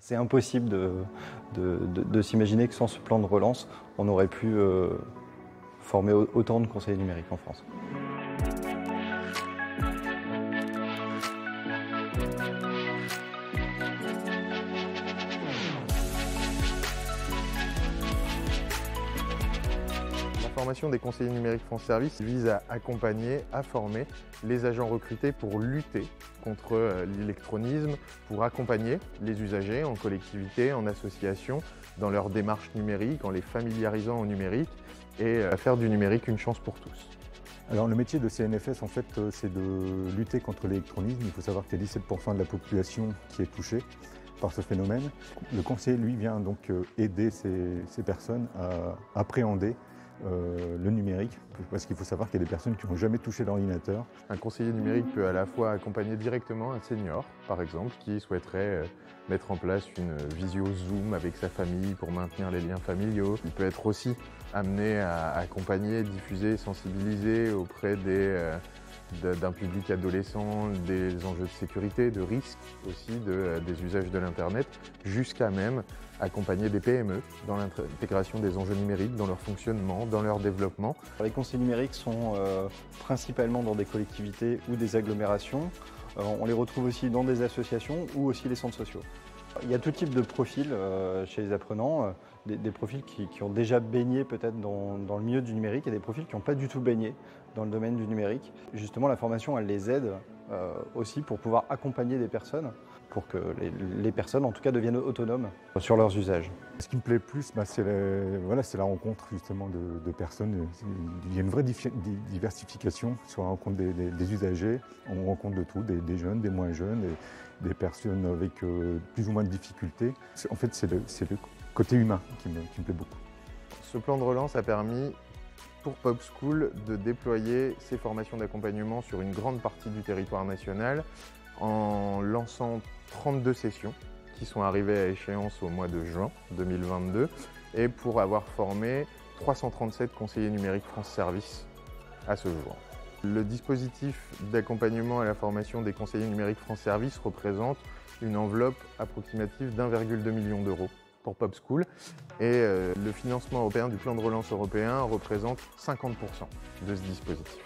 C'est impossible de s'imaginer que sans ce plan de relance, on aurait pu former autant de conseillers numériques en France. La formation des conseillers numériques France Service vise à accompagner, à former les agents recrutés pour lutter contre l'électronisme, pour accompagner les usagers en collectivité, en association, dans leur démarche numérique, en les familiarisant au numérique et à faire du numérique une chance pour tous. Alors le métier de CNFS en fait c'est de lutter contre l'électronisme. Il faut savoir qu'il y a 17% de la population qui est touchée par ce phénomène. Le conseiller lui vient donc aider ces personnes à appréhender le numérique, parce qu'il faut savoir qu'il y a des personnes qui n'ont jamais touché l'ordinateur. Un conseiller numérique peut à la fois accompagner directement un senior, par exemple, qui souhaiterait mettre en place une visio Zoom avec sa famille pour maintenir les liens familiaux. Il peut être aussi amené à accompagner, diffuser, sensibiliser auprès d'un public adolescent, des enjeux de sécurité, de risques aussi, des usages de l'Internet, jusqu'à même accompagner des PME dans l'intégration des enjeux numériques, dans leur fonctionnement, dans leur développement. Les conseillers numériques sont principalement dans des collectivités ou des agglomérations. On les retrouve aussi dans des associations ou aussi les centres sociaux. Il y a tout type de profils chez les apprenants, des profils qui ont déjà baigné peut-être dans le milieu du numérique et des profils qui n'ont pas du tout baigné dans le domaine du numérique. Justement, la formation, elle les aide aussi pour pouvoir accompagner des personnes, pour que les personnes, en tout cas, deviennent autonomes sur leurs usages. Ce qui me plaît plus, c'est la rencontre justement de personnes. Il y a une vraie diversification sur la rencontre des usagers. On rencontre de tout, des jeunes, des moins jeunes, des personnes avec plus ou moins de difficultés. En fait, c'est le côté humain qui me plaît beaucoup. Ce plan de relance a permis pour PopSchool de déployer ses formations d'accompagnement sur une grande partie du territoire national en lançant 32 sessions qui sont arrivées à échéance au mois de juin 2022 et pour avoir formé 337 conseillers numériques France Service à ce jour. Le dispositif d'accompagnement à la formation des conseillers numériques France Service représente une enveloppe approximative d'1,2 million d'euros pour PopSchool et le financement européen du plan de relance européen représente 50% de ce dispositif.